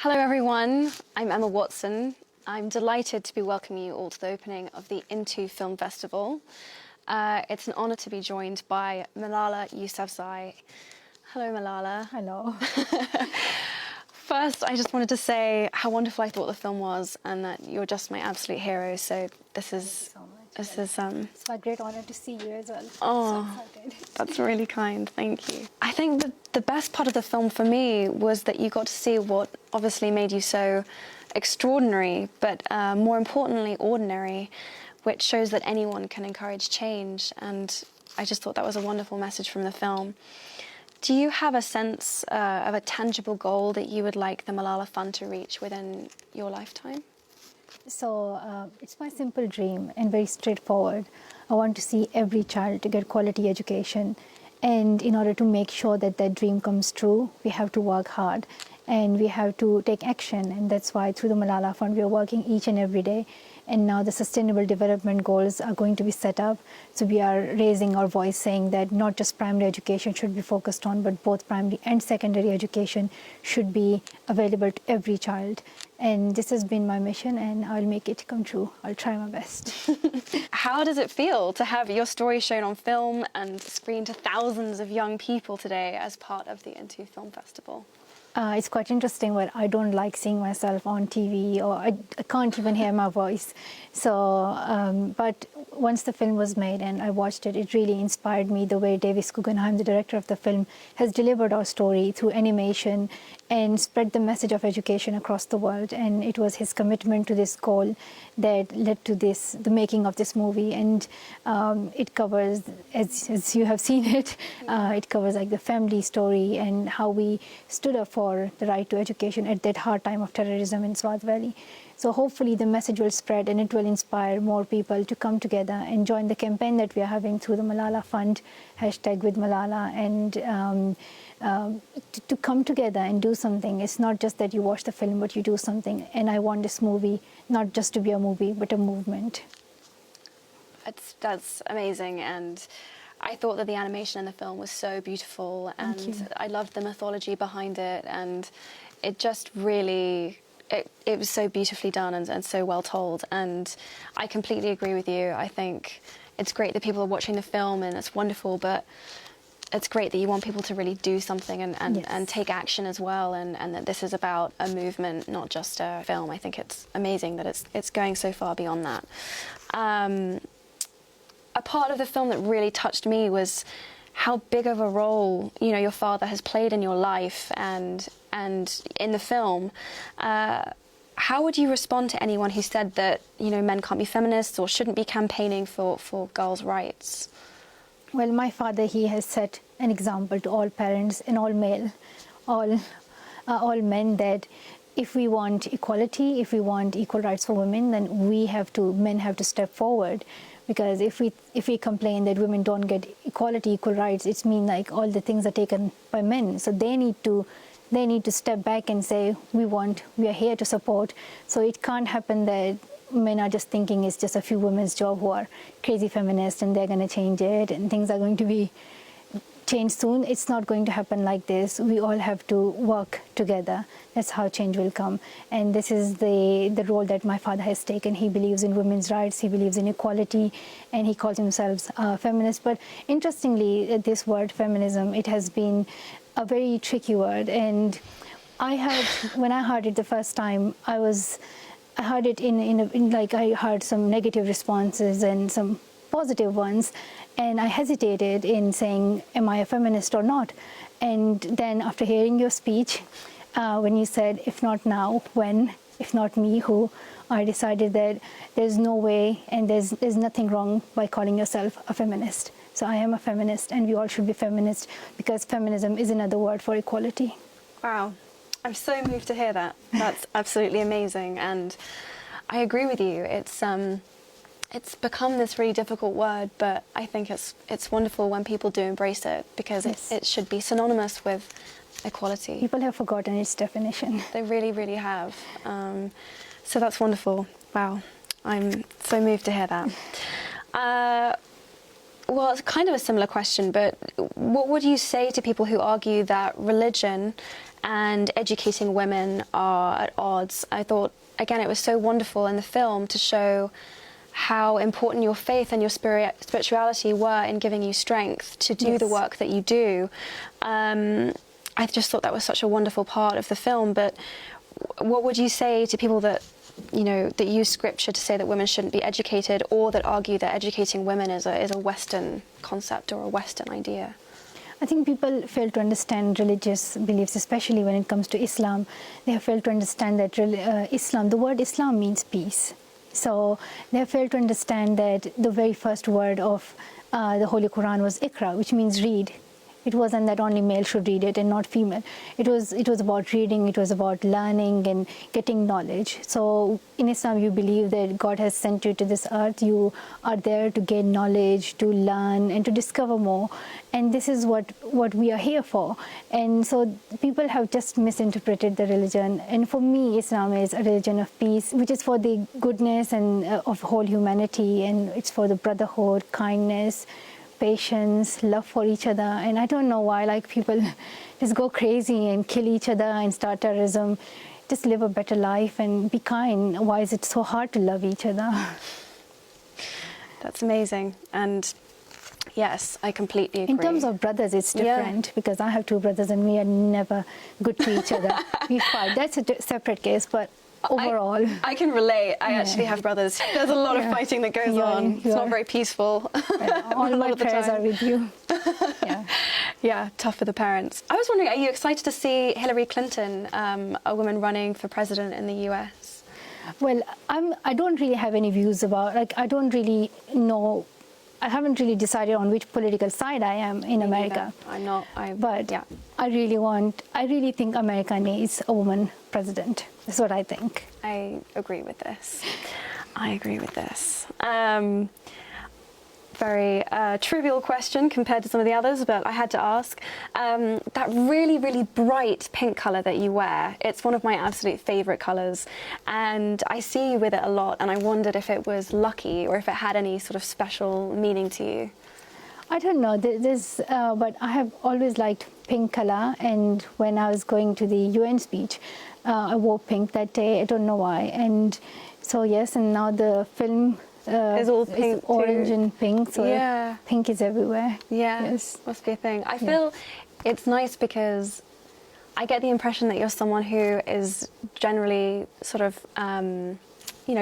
Hello everyone, I'm Emma Watson. I'm delighted to be welcoming you all to the opening of the Into Film Festival. It's an honour to be joined by Malala Yousafzai. Hello Malala. Hello. First, I just wanted to say how wonderful I thought the film was and that you're just my absolute hero, so this is... It's my great honour to see you as well. Oh, so excited. That's really kind, thank you. I think that the best part of the film for me was that you got to see what obviously made you so extraordinary, but more importantly, ordinary, which shows that anyone can encourage change, and I just thought that was a wonderful message from the film. Do you have a sense of a tangible goal that you would like the Malala Fund to reach within your lifetime? So it's my simple dream and very straightforward. I want to see every child to get quality education, and in order to make sure that that dream comes true, we have to work hard and we have to take action, and that's why through the Malala Fund we are working each and every day. And now the Sustainable Development Goals are going to be set up. So we are raising our voice saying that not just primary education should be focused on, but both primary and secondary education should be available to every child. And this has been my mission, and I'll make it come true. I'll try my best. How does it feel to have your story shown on film and screened to thousands of young people today as part of the Into Film Festival? It's quite interesting, but I don't like seeing myself on TV, or I can't even hear my voice. So, but once the film was made and I watched it, it really inspired me the way Davis Guggenheim, the director of the film, has delivered our story through animation and spread the message of education across the world. And it was his commitment to this goal that led to this, the making of this movie. And it covers, as you have seen it, it covers like the family story and how we stood up for the right to education at that hard time of terrorism in Swat Valley. So hopefully the message will spread and it will inspire more people to come together and join the campaign that we are having through the Malala Fund, #WithMalala, and to come together and do something. It's not just that you watch the film, but you do something. And I want this movie not just to be a movie, but a movement. That's amazing, and I thought that the animation in the film was so beautiful, and I loved the mythology behind it, and it just really... It was so beautifully done and so well told, and I completely agree with you. I think it's great that people are watching the film and it's wonderful, but it's great that you want people to really do something and take action as well, and that this is about a movement, not just a film. I think it's amazing that it's going so far beyond that. A part of the film that really touched me was how big of a role, you know, your father has played in your life and in the film. How would you respond to anyone who said that, you know, men can't be feminists or shouldn't be campaigning for girls' rights? Well, my father, he has set an example to all parents and all men, that if we want equality, if we want equal rights for women, then men have to step forward. Because if we complain that women don't get equality, equal rights, it's mean like all the things are taken by men. So they need to step back and say, we are here to support. So it can't happen that men are just thinking it's just a few women's job who are crazy feminists and they're going to change it and things are going to be changed soon. It's not going to happen like this. We all have to work together. That's how change will come. And this is the role that my father has taken. He believes in women's rights, he believes in equality, and he calls himself a feminist. But interestingly, this word feminism, it has been a very tricky word. And when I heard it the first time, I heard it I heard some negative responses and some positive ones, and I hesitated in saying, am I a feminist or not? And then after hearing your speech, when you said, if not now, when? If not me, who? I decided that there's no way and there's nothing wrong by calling yourself a feminist. So I am a feminist, and we all should be feminists, because feminism is another word for equality. Wow. I'm so moved to hear that. That's absolutely amazing, and I agree with you. It's become this really difficult word, but I think it's wonderful when people do embrace it, because it should be synonymous with equality. People have forgotten its definition. They really, really have. So that's wonderful. Wow. I'm so moved to hear that. Well, it's kind of a similar question, but what would you say to people who argue that religion and educating women are at odds? I thought, again, it was so wonderful in the film to show how important your faith and your spirituality were in giving you strength to do the work that you do. I just thought that was such a wonderful part of the film. But what would you say to people that, you know, that use scripture to say that women shouldn't be educated, or that argue that educating women is a Western concept or a Western idea? I think people fail to understand religious beliefs, especially when it comes to Islam. They have failed to understand that the word Islam means peace. So they have failed to understand that the very first word of the Holy Quran was Iqra, which means read. It wasn't that only male should read it and not female. It was about reading, it was about learning and getting knowledge. So in Islam, you believe that God has sent you to this earth. You are there to gain knowledge, to learn, and to discover more. And this is what we are here for. And so people have just misinterpreted the religion. And for me, Islam is a religion of peace, which is for the goodness and of whole humanity, and it's for the brotherhood, kindness, patience, love for each other. And I don't know why, like, people just go crazy and kill each other and start terrorism. Just live a better life and be kind. Why is it so hard to love each other? That's amazing. And yes, I completely agree. In terms of brothers, it's different, because I have two brothers and we are never good to each other. We fight. That's a separate case, but overall, I can relate. I actually have brothers. There's a lot of fighting that goes on. It's not very peaceful. All my prayers are with you. Yeah, tough for the parents. I was wondering, are you excited to see Hillary Clinton, a woman running for president in the US? Well, I don't really have any views about, like, I don't really know. I haven't really decided on which political side I am in America. I'm not. But I really think America needs a woman president. That's what I think. I agree with this. Very trivial question compared to some of the others, but I had to ask. That really, really bright pink colour that you wear, it's one of my absolute favourite colours, and I see you with it a lot, and I wondered if it was lucky or if it had any sort of special meaning to you. I don't know, but I have always liked pink colour, and when I was going to the UN speech, I wore pink that day. I don't know why. And so yes, and now the film is all pink, orange too. And pink, so pink is everywhere. Yes, must be a thing. I feel it's nice because I get the impression that you're someone who is generally sort of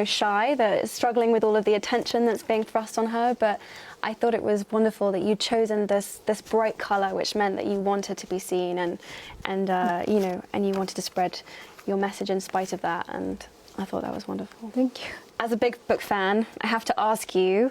shy, that is struggling with all of the attention that's being thrust on her, but I thought it was wonderful that you'd chosen this bright colour, which meant that you wanted to be seen and you wanted to spread your message in spite of that, and I thought that was wonderful. Thank you. As a big book fan, I have to ask you,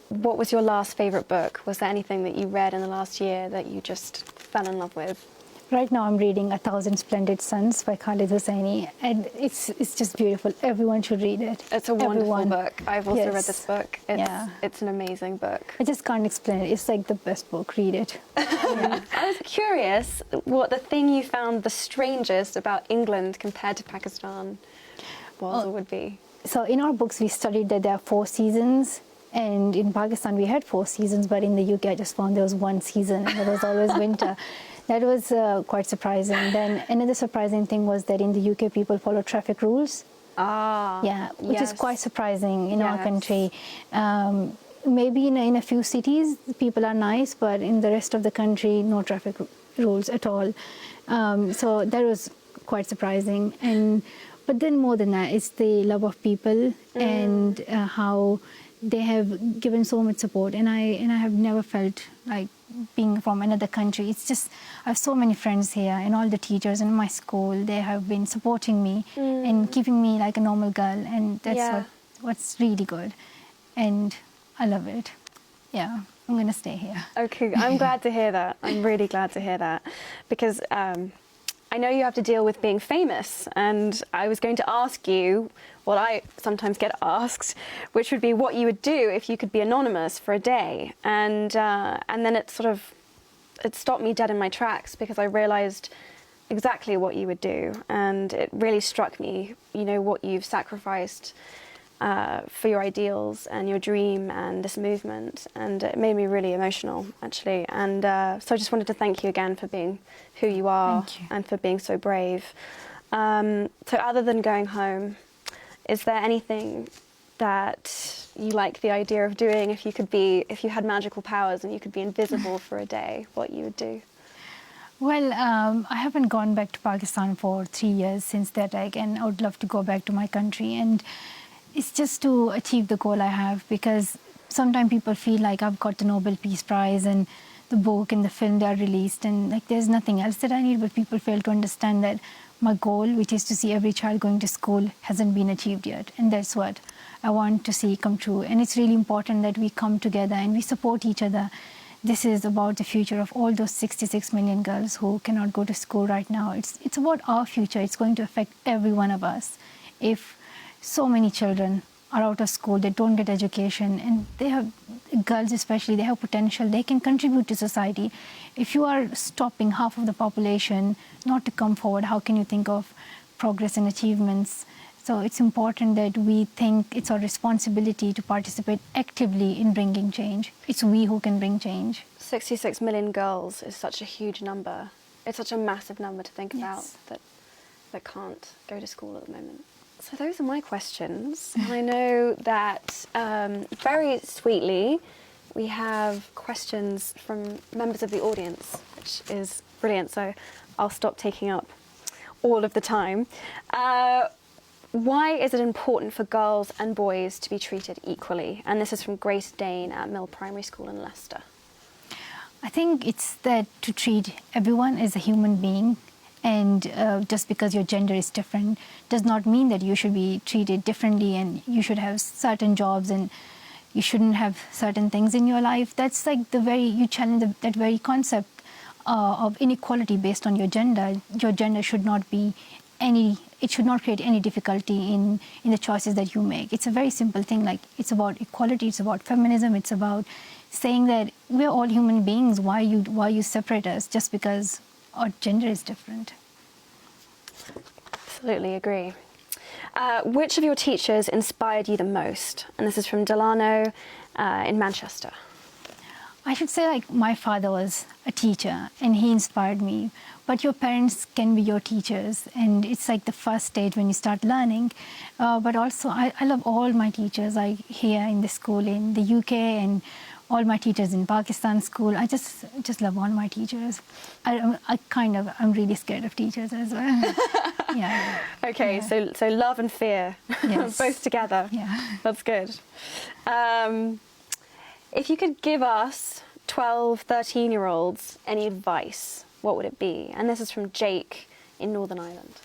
what was your last favourite book? Was there anything that you read in the last year that you just fell in love with? Right now I'm reading A Thousand Splendid Suns by Khalid Hosseini, and it's just beautiful. Everyone should read it. It's a wonderful book. I've also read this book. It's an amazing book. I just can't explain it. It's like the best book. Read it. I was curious what the thing you found the strangest about England compared to Pakistan was or would be. So in our books we studied that there are 4 seasons, and in Pakistan we had 4 seasons, but in the UK I just found there was 1 season, and there was always winter. That was quite surprising. Then another surprising thing was that in the UK people follow traffic rules. Which is quite surprising in our country. Maybe in a few cities people are nice, but in the rest of the country no traffic rules at all. So that was quite surprising. But then more than that, it's the love of people and how they have given so much support, and I have never felt like being from another country. It's just, I have so many friends here, and all the teachers in my school, they have been supporting me and keeping me like a normal girl, and that's what's really good, and I love it. Yeah, I'm gonna stay here. Okay, I'm glad to hear that. I'm really glad to hear that, because I know you have to deal with being famous, and I was going to ask you what I sometimes get asked, which would be what you would do if you could be anonymous for a day. And then it stopped me dead in my tracks, because I realised exactly what you would do, and it really struck me, what you've sacrificed for your ideals and your dream and this movement, and it made me really emotional, actually. And so I just wanted to thank you again for being who you are and for being so brave. So other than going home, is there anything that you like the idea of doing if you had magical powers and you could be invisible for a day, what you would do? Well, I haven't gone back to Pakistan for 3 years since the attack, and I would love to go back to my country. And it's just to achieve the goal I have, because sometimes people feel like I've got the Nobel Peace Prize and the book and the film they are released, and like there's nothing else that I need. But people fail to understand that my goal, which is to see every child going to school, hasn't been achieved yet, and that's what I want to see come true. And it's really important that we come together and we support each other. This is about the future of all those 66 million girls who cannot go to school right now. It's about our future. It's going to affect every one of us. If so many children are out of school, they don't get education, and they have, girls especially, they have potential, they can contribute to society. If you are stopping half of the population not to come forward, how can you think of progress and achievements? So it's important that we think it's our responsibility to participate actively in bringing change. It's we who can bring change. 66 million girls is such a huge number. It's such a massive number to think about that can't go to school at the moment. So those are my questions. And I know that very sweetly we have questions from members of the audience, which is brilliant. So I'll stop taking up all of the time. Why is it important for girls and boys to be treated equally? And this is from Grace Dane at Mill Primary School in Leicester. I think it's that to treat everyone as a human being, and just because your gender is different does not mean that you should be treated differently and you should have certain jobs and you shouldn't have certain things in your life. That's like you challenge that very concept of inequality based on your gender. Your gender should not be it should not create any difficulty in the choices that you make. It's a very simple thing. Like, it's about equality, it's about feminism, it's about saying that we're all human beings. Why you separate us just because our gender is different? Absolutely agree. Which of your teachers inspired you the most? And this is from Delano in Manchester. I should say, like, my father was a teacher and he inspired me. But your parents can be your teachers, and it's like the first stage when you start learning. But also, I love all my teachers, like here in the school in the UK, and all my teachers in Pakistan school. I just love all my teachers. I'm really scared of teachers as well. Yeah. Okay, yeah. So love and fear, yes. both together. Yeah. That's good. If you could give us 12, 13-year-olds any advice, what would it be? And this is from Jake in Northern Ireland.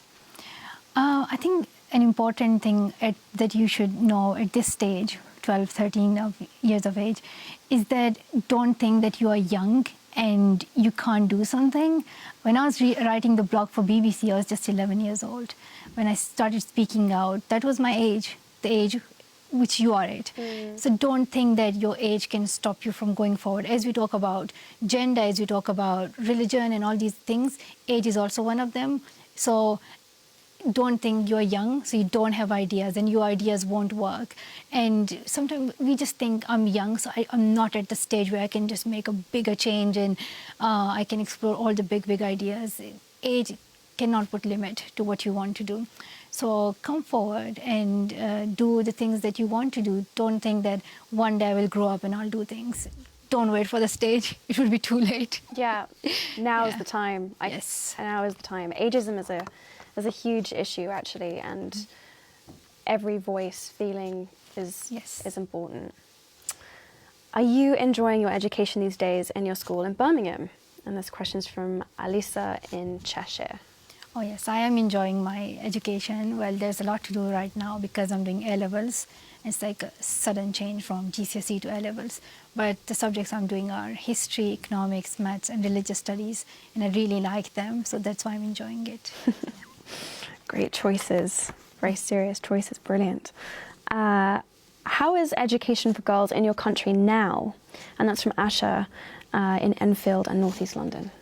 I think an important thing that you should know at this stage, 12, 13 years of age, is that don't think that you are young and you can't do something. When I was writing the blog for BBC, I was just 11 years old. When I started speaking out, that was my age, the age which you are at. So don't think that your age can stop you from going forward. As we talk about gender, as we talk about religion and all these things, age is also one of them. So don't think you're young, so you don't have ideas and your ideas won't work. And sometimes we just think I'm young, so I'm not at the stage where I can just make a bigger change and I can explore all the big ideas. Age cannot put limit to what you want to do. So come forward and do the things that you want to do. Don't think that one day I will grow up and I'll do things. Don't wait for the stage. It will be too late. Yeah, now is the time. Yes. Now is the time. Ageism is a huge issue, actually, and every voice, feeling is important. Are you enjoying your education these days in your school in Birmingham? And this question is from Alisa in Cheshire. Oh yes, I am enjoying my education. Well, there's a lot to do right now because I'm doing A-levels. It's like a sudden change from GCSE to A-levels. But the subjects I'm doing are history, economics, maths, and religious studies, and I really like them, so that's why I'm enjoying it. Great choices, very serious choices, brilliant. How is education for girls in your country now? And that's from Asha in Enfield and North East London.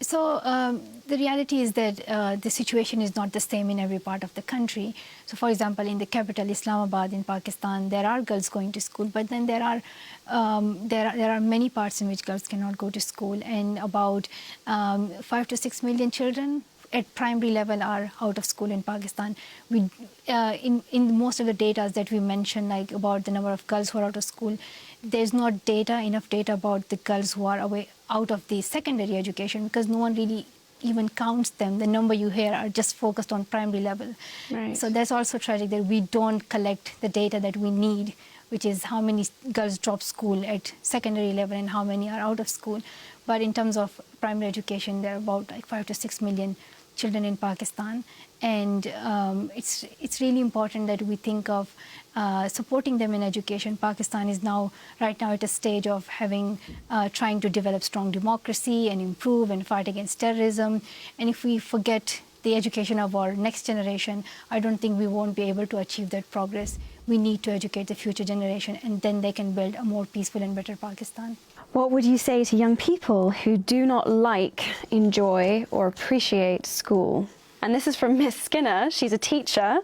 So the reality is that the situation is not the same in every part of the country. So, for example, in the capital Islamabad in Pakistan, there are girls going to school, but then there are many parts in which girls cannot go to school, and about 5 to 6 million children at primary level are out of school in Pakistan. We, in most of the data that we mentioned, like about the number of girls who are out of school, there's not enough data about the girls who are out of the secondary education, because no one really even counts them. The number you hear are just focused on primary level. Right. So that's also tragic that we don't collect the data that we need, which is how many girls drop school at secondary level and how many are out of school. But in terms of primary education, there are about like 5 to 6 million children in Pakistan, and it's really important that we think of supporting them in education. Pakistan is right now at a stage of trying to develop strong democracy and improve and fight against terrorism. And if we forget the education of our next generation, I don't think we won't be able to achieve that progress. We need to educate the future generation, and then they can build a more peaceful and better Pakistan. What would you say to young people who do not like, enjoy, or appreciate school? And this is from Miss Skinner. She's a teacher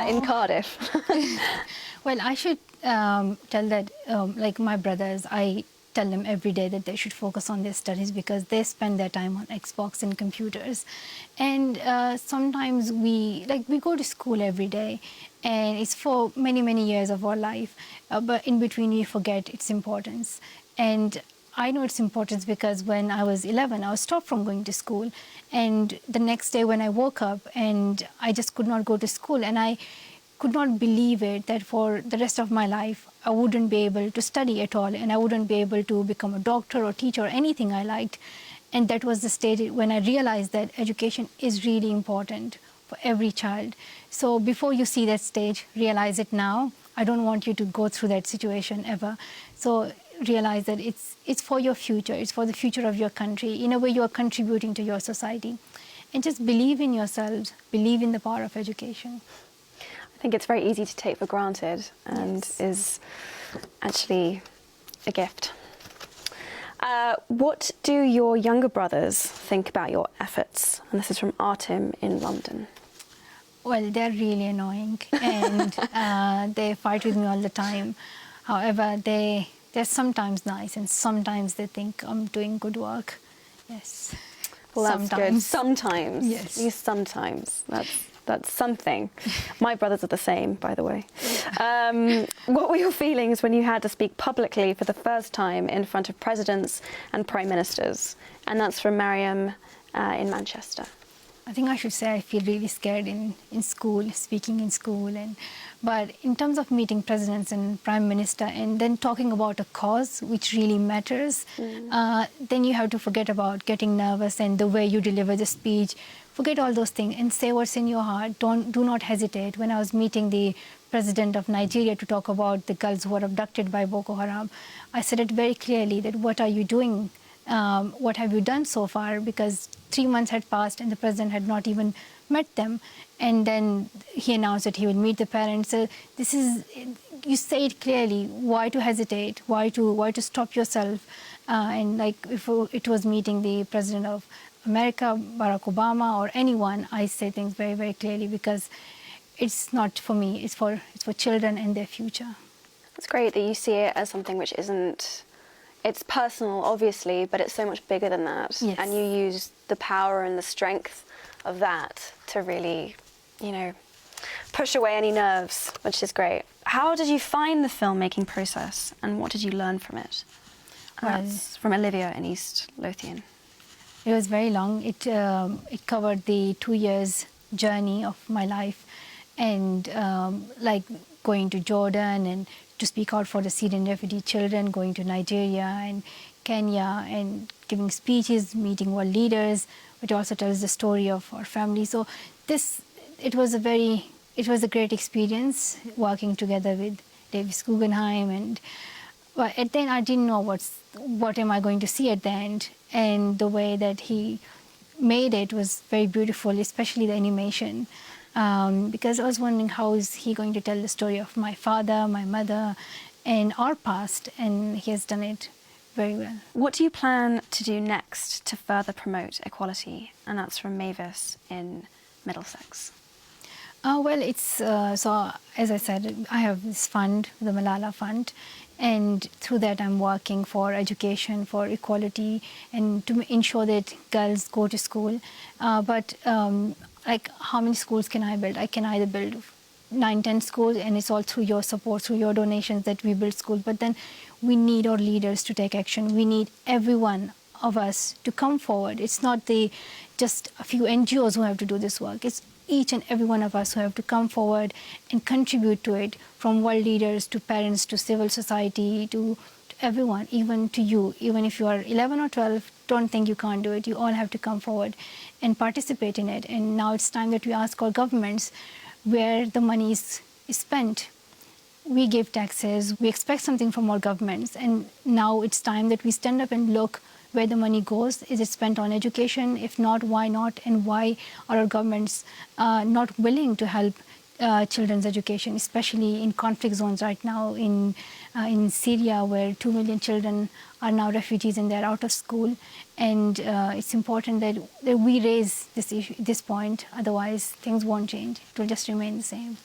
in Cardiff. Well, I should tell that, like my brothers, I tell them every day that they should focus on their studies, because they spend their time on Xbox and computers. And sometimes we go to school every day, and it's for many, many years of our life. But in between, we forget its importance. And I know its importance because when I was 11, I was stopped from going to school. And the next day when I woke up, and I just could not go to school, and I could not believe it, that for the rest of my life, I wouldn't be able to study at all, and I wouldn't be able to become a doctor or teacher or anything I liked. And that was the stage when I realized that education is really important for every child. So before you see that stage, realize it now. I don't want you to go through that situation ever. So realize that it's for your future, it's for the future of your country. In a way, you are contributing to your society. And just believe in yourselves, believe in the power of education. I think it's very easy to take for granted, and Yes. is actually a gift. What do your younger brothers think about your efforts? And this is from Artem in London. Well, they're really annoying, and they fight with me all the time. However, they're sometimes nice, and sometimes they think I'm doing good work. Yes. Well, that's good. Sometimes. Yes. At least sometimes. That's something. My brothers are the same, by the way. What were your feelings when you had to speak publicly for the first time in front of presidents and prime ministers? And that's from Mariam in Manchester. I think I should say I feel really scared in school, speaking in school. But in terms of meeting presidents and prime minister and then talking about a cause which really matters, then you have to forget about getting nervous and the way you deliver the speech. Forget all those things and say what's in your heart. Do not hesitate. When I was meeting the president of Nigeria to talk about the girls who were abducted by Boko Haram, I said it very clearly that what are you doing? What have you done so far? Because 3 months had passed and the president had not even met them. And then he announced that he will meet the parents. So this is, you say it clearly. Why to hesitate? Why to stop yourself? And like if it was meeting the president of America, Barack Obama, or anyone, I say things very, very clearly because it's not for me. It's for children and their future. It's great that you see it as something which isn't. It's personal, obviously, but it's so much bigger than that. Yes. And you use the power and the strength of that to really, push away any nerves, which is great. How did you find the filmmaking process, and what did you learn from it? That's from Olivia in East Lothian. It was very long. It covered the 2 years journey of my life, and like going to Jordan and to speak out for the Syrian refugee children, going to Nigeria and Kenya and giving speeches, meeting world leaders, which also tells the story of our family. So it was a great experience working together with Davis Guggenheim, but at the end I didn't know what am I going to see at the end, and the way that he made it was very beautiful, especially the animation. Because I was wondering how is he going to tell the story of my father, my mother, and our past, and he has done it very well. What do you plan to do next to further promote equality? And that's from Mavis in Middlesex. Well, it's so as I said, I have this fund, the Malala Fund, and through that I'm working for education, for equality, and to ensure that girls go to school. But like, how many schools can I build? I can either build 9, 10 schools, and it's all through your support, through your donations that we build schools. But then we need our leaders to take action. We need every one of us to come forward. It's not just a few NGOs who have to do this work. It's each and every one of us who have to come forward and contribute to it, from world leaders to parents to civil society to everyone, even to you. Even if you are 11 or 12, don't think you can't do it. You all have to come forward and participate in it. And now it's time that we ask our governments where the money is spent. We give taxes, we expect something from our governments, and now it's time that we stand up and look where the money goes. Is it spent on education? If not, why not? And why are our governments not willing to help children's education, especially in conflict zones right now, in Syria, where 2 million children are now refugees and they're out of school. And it's important that we raise this point, otherwise things won't change. It will just remain the same.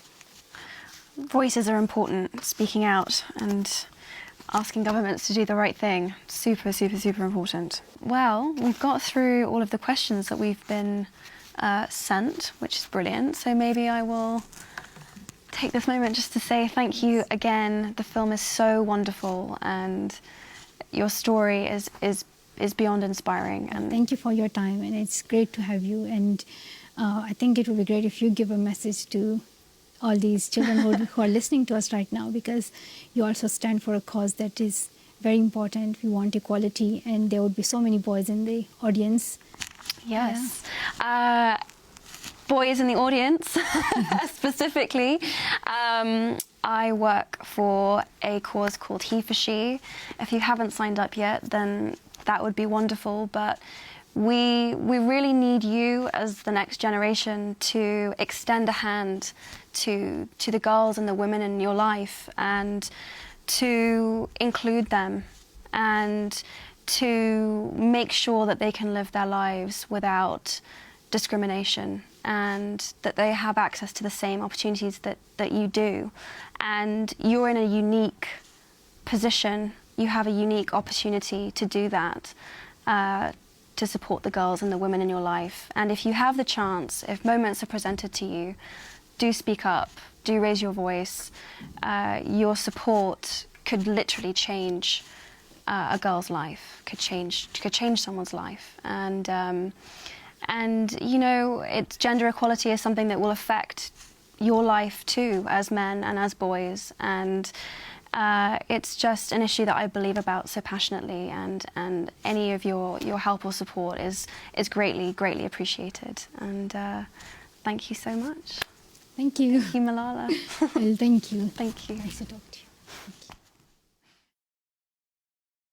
Voices are important, speaking out and asking governments to do the right thing. Super, super, super important. Well, we've got through all of the questions that we've been sent, which is brilliant. So maybe I will take this moment just to say thank you again. The film is so wonderful, and your story is beyond inspiring. And thank you for your time, and it's great to have you. And I think it would be great if you give a message to all these children who are listening to us right now, because you also stand for a cause that is very important. We want equality, and there would be so many boys in the audience. Yes. Yeah. Boys in the audience, specifically. I work for a cause called He for She. If you haven't signed up yet, then that would be wonderful. But we really need you as the next generation to extend a hand to the girls and the women in your life, and to include them, and to make sure that they can live their lives without discrimination, and that they have access to the same opportunities that you do. And you're in a unique position. You have a unique opportunity to do that, to support the girls and the women in your life. And if you have the chance, if moments are presented to you, do speak up, do raise your voice. Your support could literally change a girl's life, could change someone's life. And you know, gender equality is something that will affect your life too, as men and as boys. And it's just an issue that I believe about so passionately, and any of your help or support is greatly, greatly appreciated. And thank you so much. Thank you. Thank you, Malala. Well, thank you. Thank you. Nice to talk to you.